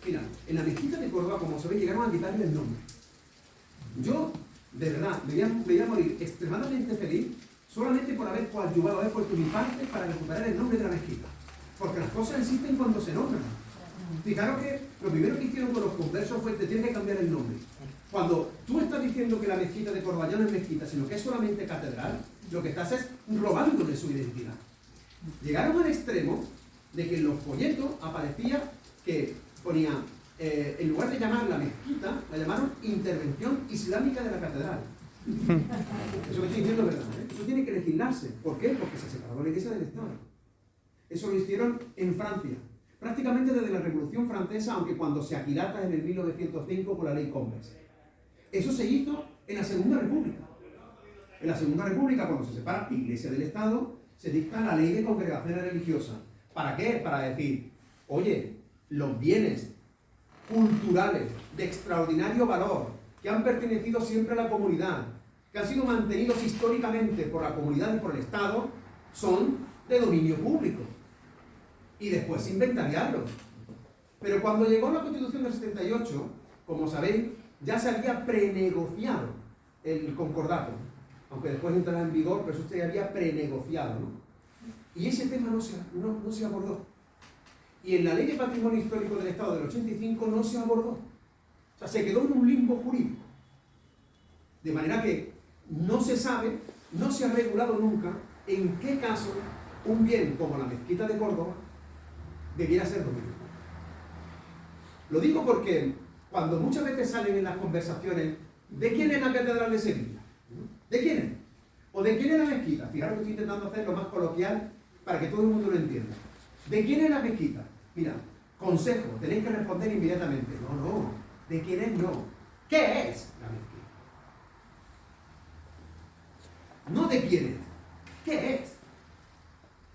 Mira, en la mezquita de Córdoba, como sabéis, llegaron a quitarle el nombre. Yo, de verdad, me voy a morir extremadamente feliz solamente por haber coadyuvado, haber puesto mi parte para recuperar el nombre de la mezquita. Porque las cosas existen cuando se nombran. Fijaros que lo primero que hicieron con los conversos fue te tienes que cambiar el nombre. Cuando tú estás diciendo que la mezquita de Córdoba ya no es mezquita, sino que es solamente catedral, lo que estás es robándole su identidad. Llegaron al extremo de que en los folletos aparecía que ponía, en lugar de llamar la mezquita, la llamaron Intervención Islámica de la Catedral. Eso que estoy diciendo es verdad, ¿eh? Eso tiene que legislarse. ¿Por qué? Porque se separó la Iglesia del Estado. Eso lo hicieron en Francia, prácticamente desde la Revolución Francesa, aunque cuando se aquilata en el 1905 con la Ley Combes. Eso se hizo en la Segunda República. En la Segunda República, cuando se separa la Iglesia del Estado, se dicta la Ley de Congregaciones Religiosas. ¿Para qué? Para decir, oye, los bienes culturales de extraordinario valor, que han pertenecido siempre a la comunidad, que han sido mantenidos históricamente por la comunidad y por el Estado, son de dominio público. Y después inventariarlos. Pero cuando llegó la Constitución del 78, como sabéis, ya se había prenegociado el concordato, aunque después entrará en vigor, pero eso se había prenegociado, ¿no? Y ese tema no se abordó. Y en la Ley de Patrimonio Histórico del Estado del 85 no se abordó. O sea, se quedó en un limbo jurídico. De manera que no se sabe, no se ha regulado nunca en qué caso un bien como la mezquita de Córdoba debiera ser dominio. Lo digo porque cuando muchas veces salen en las conversaciones ¿de quién es la Catedral de Sevilla? ¿De quién es? ¿O de quién es la mezquita? Fijaros que estoy intentando hacer lo más coloquial para que todo el mundo lo entienda. ¿De quién es la mezquita? Mira, consejo, tenéis que responder inmediatamente. No, ¿de quién es? No. ¿Qué es la mezquita? No de quién es. ¿Qué es?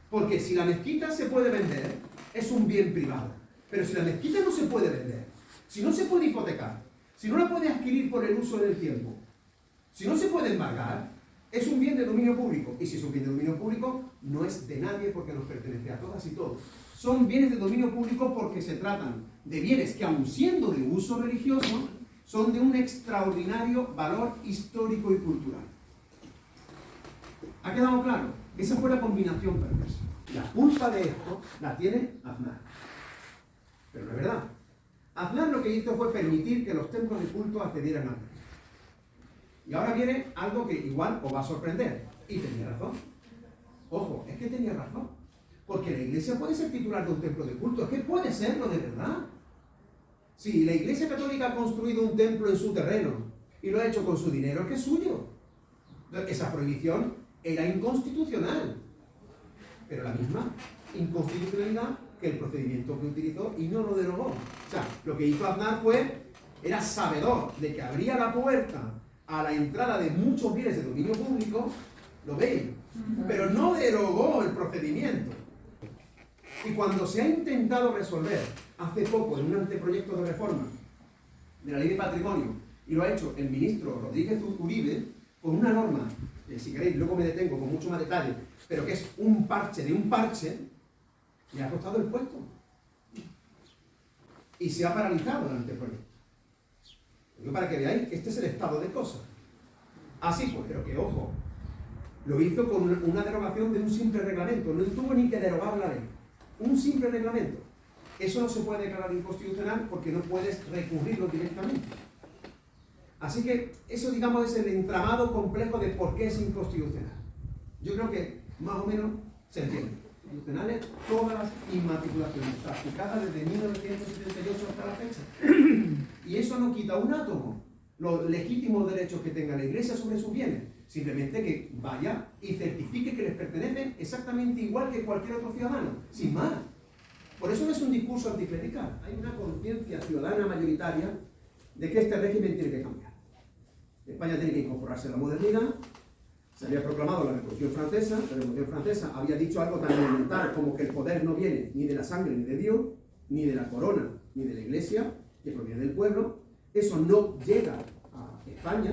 Porque si la mezquita se puede vender, es un bien privado. Pero si la mezquita no se puede vender, si no se puede hipotecar, si no la puede adquirir por el uso del tiempo, si no se puede embargar, es un bien de dominio público. Y si es un bien de dominio público, no es de nadie porque nos pertenece a todas y todos. Son bienes de dominio público porque se tratan de bienes que, aun siendo de uso religioso, son de un extraordinario valor histórico y cultural. ¿Ha quedado claro? Esa fue la combinación perversa. La culpa de esto la tiene Aznar. Pero no es verdad. Aznar lo que hizo fue permitir que los templos de culto accedieran a él. Y ahora viene algo que igual os va a sorprender. Y tenía razón. Ojo, es que tenía razón. Porque la Iglesia puede ser titular de un templo de culto. Es que puede serlo de verdad. Si la Iglesia Católica ha construido un templo en su terreno y lo ha hecho con su dinero, es que es suyo. Esa prohibición era inconstitucional. Pero la misma inconstitucionalidad que el procedimiento que utilizó y no lo derogó. O sea, lo que hizo Aznar era sabedor de que abría la puerta a la entrada de muchos bienes de dominio público, lo veis, pero no derogó el procedimiento. Y cuando se ha intentado resolver hace poco en un anteproyecto de reforma de la Ley de Patrimonio, y lo ha hecho el ministro Rodríguez Uribe, con una norma, si queréis luego me detengo con mucho más detalle, pero que es un parche de un parche, le ha costado el puesto. Y se ha paralizado el anteproyecto. Digo, para que veáis, este es el estado de cosas. Así pues, pero que ojo, lo hizo con una derogación de un simple reglamento, no tuvo ni que derogar la ley. Un simple reglamento. Eso no se puede declarar inconstitucional porque no puedes recurrirlo directamente. Así que eso, digamos, es el entramado complejo de por qué es inconstitucional. Yo creo que más o menos se entiende. Constitucionales todas las inmatriculaciones practicadas desde 1978 hasta la fecha. Y eso no quita un átomo los legítimos derechos que tenga la Iglesia sobre sus bienes. Simplemente que vaya y certifique que les pertenecen exactamente igual que cualquier otro ciudadano, sin más. Por eso no es un discurso anticlerical. Hay una conciencia ciudadana mayoritaria de que este régimen tiene que cambiar. España tiene que incorporarse a la modernidad. Se había proclamado la Revolución Francesa. La Revolución Francesa había dicho algo tan elemental como que el poder no viene ni de la sangre ni de Dios, ni de la corona, ni de la Iglesia, que proviene del pueblo. Eso no llega a España,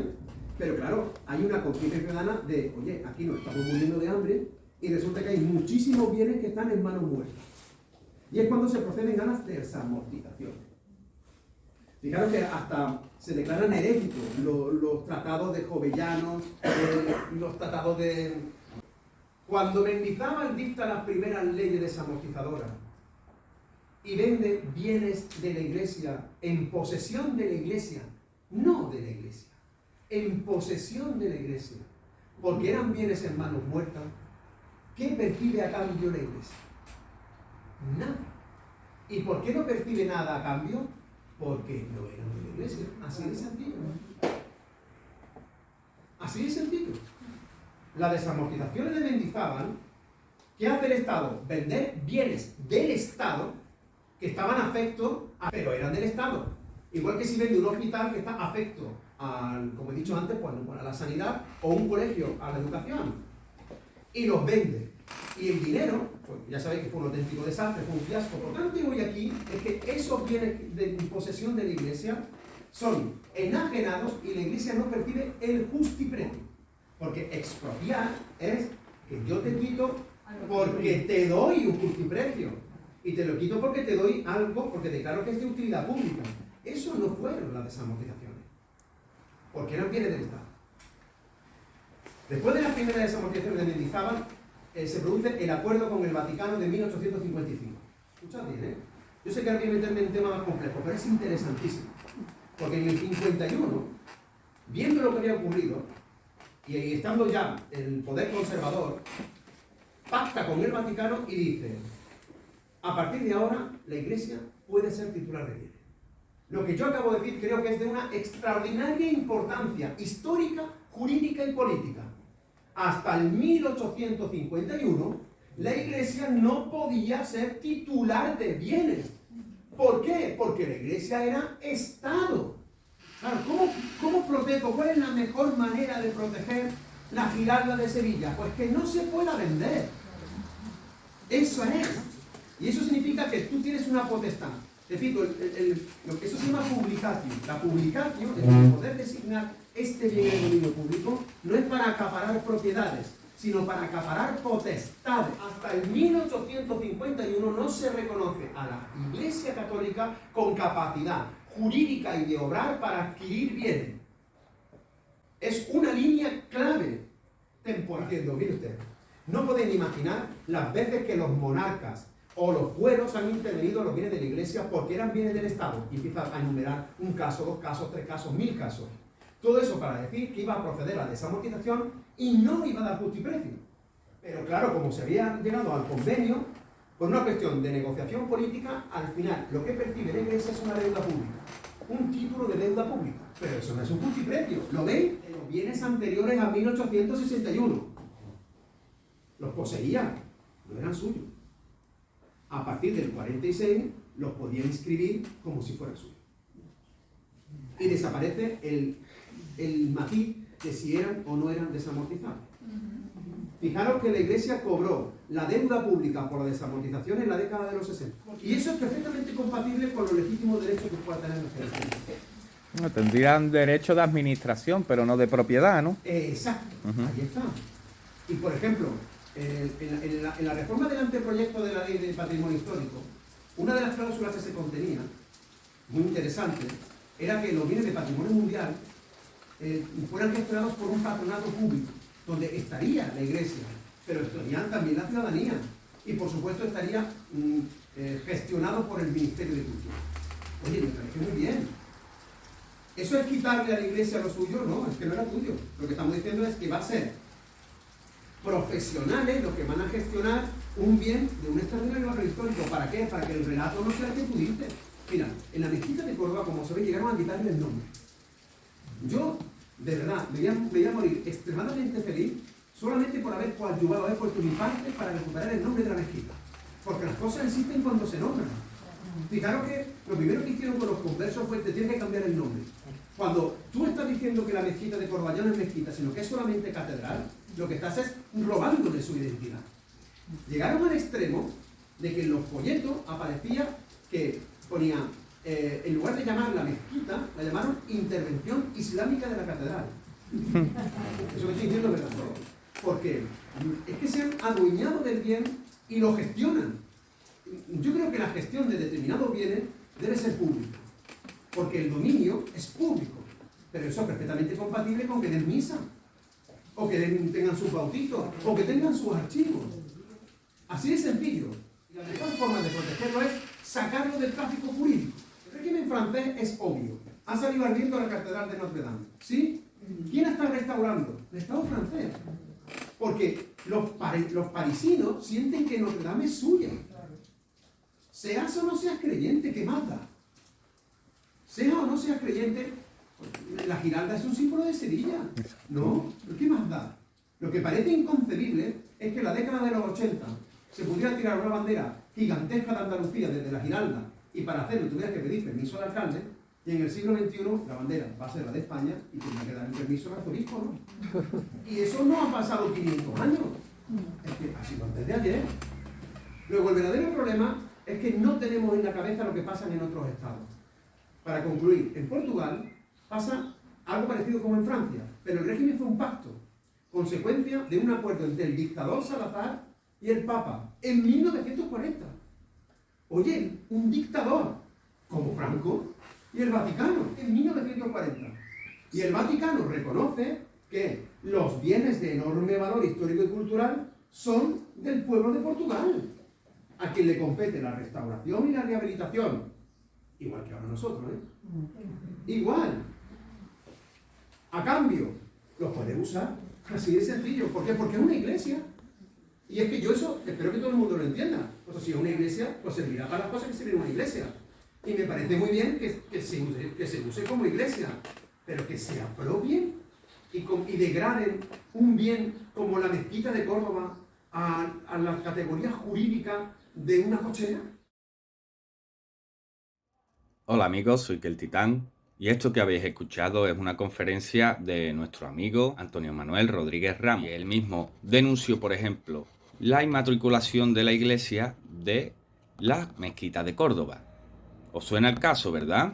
pero claro, hay una conciencia ciudadana de, oye, aquí nos estamos muriendo de hambre y resulta que hay muchísimos bienes que están en manos muertas. Y es cuando se proceden a las desamortizaciones. Fijaros que hasta se declaran heréticos los tratados de Jovellanos, los tratados de... Cuando Mendizábal dicta las primeras leyes desamortizadoras y vende bienes de la Iglesia en posesión de la Iglesia, no de la Iglesia, en posesión de la Iglesia, porque eran bienes en manos muertas, ¿qué percibe a cambio la Iglesia? Nada. ¿Y por qué no percibe nada a cambio? Porque no eran de la Iglesia. Así de sencillo. Así de sencillo. Las desamortizaciones de Mendizábal, ¿qué hace el Estado? Vender bienes del Estado que estaban afectos, pero eran del Estado. Igual que si vende un hospital que está afecto al, como he dicho antes, pues, a la sanidad, o un colegio a la educación. Y los vende. Y el dinero, pues ya sabéis que fue un auténtico desastre, fue un fiasco. Por tanto, digo hoy aquí es que esos bienes de posesión de la Iglesia son enajenados y la Iglesia no percibe el justiprecio. Porque expropiar es que yo te quito porque te doy un justiprecio. Y te lo quito porque te doy algo, porque declaro que es de utilidad pública. Eso no fueron las desamortizaciones. Porque eran bienes del Estado. Después de las primeras desamortizaciones de Mendizábal, se produce el acuerdo con el Vaticano de 1855. Escuchad bien, ¿eh? Yo sé que ahora voy a meterme en un tema más complejo, pero es interesantísimo. Porque en el 51, viendo lo que había ocurrido, y estando ya el poder conservador, pacta con el Vaticano y dice: a partir de ahora, la Iglesia puede ser titular de bienes. Lo que yo acabo de decir creo que es de una extraordinaria importancia histórica, jurídica y política. Hasta el 1851, la Iglesia no podía ser titular de bienes. ¿Por qué? Porque la Iglesia era Estado. Claro, ¿cómo protejo? ¿Cuál es la mejor manera de proteger la Giralda de Sevilla? Pues que no se pueda vender. Eso es. Y eso significa que tú tienes una potestad. Repito, lo que eso se llama publicatio. La publicatio, el poder designar este bien de dominio público, no es para acaparar propiedades, sino para acaparar potestades. Hasta el 1851 no se reconoce a la Iglesia Católica con capacidad jurídica y de obrar para adquirir bienes. Es una línea clave temporal. Mire usted, no pueden imaginar las veces que los monarcas o los fueros han intervenido en los bienes de la Iglesia porque eran bienes del Estado. Y empieza a enumerar un caso, 2 casos, 3 casos, 1000 casos. Todo eso para decir que iba a proceder a la desamortización y no iba a dar justiprecio. Pero claro, como se había llegado al convenio, por una cuestión de negociación política, al final lo que percibe la Iglesia es una deuda pública. Un título de deuda pública. Pero eso no es un justiprecio. ¿Lo veis? En los bienes anteriores a 1861. Los poseían, no eran suyos. A partir del 46 los podía inscribir como si fueran suyos. Y desaparece el matiz de si eran o no eran desamortizables. Fijaros que la Iglesia cobró la deuda pública por la desamortización en la década de los 60. Y eso es perfectamente compatible con los legítimos derechos que pueda tener la gente. No, tendrían derecho de administración, pero no de propiedad, ¿no? Exacto, ahí está. Y por ejemplo, en la reforma del anteproyecto de la ley del patrimonio histórico, una de las cláusulas que se contenía, muy interesante, era que los bienes de patrimonio mundial fueran gestionados por un patronato público, donde estaría la Iglesia, pero estaría también la ciudadanía, y por supuesto estaría gestionado por el Ministerio de Cultura. Oye, me parece muy bien. ¿Eso es quitarle a la Iglesia lo suyo? No, es que no era tuyo. Lo que estamos diciendo es que va a ser profesionales los que van a gestionar un bien de un extraordinario valor histórico. ¿Para qué? Para que el relato no sea el que tú dices. Mira, en la mezquita de Córdoba, como se ve, llegaron a quitarle el nombre. Yo, de verdad, me voy a morir extremadamente feliz solamente por haber coadyuvado, haber puesto mi parte para recuperar el nombre de la mezquita. Porque las cosas existen cuando se nombran. Fijaros que lo primero que hicieron con los conversos fue: te tienes que cambiar el nombre. Cuando tú estás diciendo que la mezquita de Córdoba ya no es mezquita, sino que es solamente catedral, lo que estás es robándole su identidad. Llegaron al extremo de que en los folletos aparecía que ponía, en lugar de llamarla mezquita, la llamaron Intervención Islámica de la Catedral. Eso que estoy diciendo es verdad. Porque es que se han adueñado del bien y lo gestionan. Yo creo que la gestión de determinados bienes debe ser pública. porque el dominio es público, pero eso es perfectamente compatible con que den misa, o que tengan sus bautizos, o que tengan sus archivos. Así de sencillo. Y la mejor forma de protegerlo es sacarlo del tráfico jurídico. El régimen francés es obvio. Ha salido ardiendo la catedral de Notre Dame. ¿Sí? ¿Quién está restaurando? El Estado francés. Porque los parisinos sienten que Notre Dame es suya. Seas o no seas creyente, ¿qué más da? Sea o no seas creyente, la Giralda es un símbolo de Sevilla. ¿No? ¿Qué más da? Lo que parece inconcebible es que en la década de los 80 se pudiera tirar una bandera gigantesca de Andalucía desde la Giralda y para hacerlo tuvieras que pedir permiso al alcalde, y en el siglo XXI la bandera va a ser la de España y tendrá que dar un permiso al arzobispo, ¿no? Y eso no ha pasado 500 años. Es que ha sido antes de ayer. Luego, el verdadero problema es que no tenemos en la cabeza lo que pasa en otros estados. Para concluir, en Portugal pasa algo parecido como en Francia, pero el régimen fue un pacto, consecuencia de un acuerdo entre el dictador Salazar y el Papa en 1940. Oye, un dictador como Franco y el Vaticano en 1940. Y el Vaticano reconoce que los bienes de enorme valor histórico y cultural son del pueblo de Portugal, a quien le compete la restauración y la rehabilitación. Igual que ahora nosotros, ¿eh? Igual. A cambio, los puede usar. Así de sencillo. ¿Por qué? Porque es una iglesia. Y es que yo eso, espero que todo el mundo lo entienda. Pues si es una iglesia, pues servirá para las cosas que sirve una iglesia. Y me parece muy bien que se use como iglesia, pero que se apropien y degraden un bien como la mezquita de Córdoba a la categoría jurídica de una cochera. Hola amigos, soy Kel Titán y esto que habéis escuchado es una conferencia de nuestro amigo Antonio Manuel Rodríguez Ramos. Y él mismo denunció, por ejemplo, la inmatriculación de la iglesia de la mezquita de Córdoba. ¿Os suena el caso, verdad?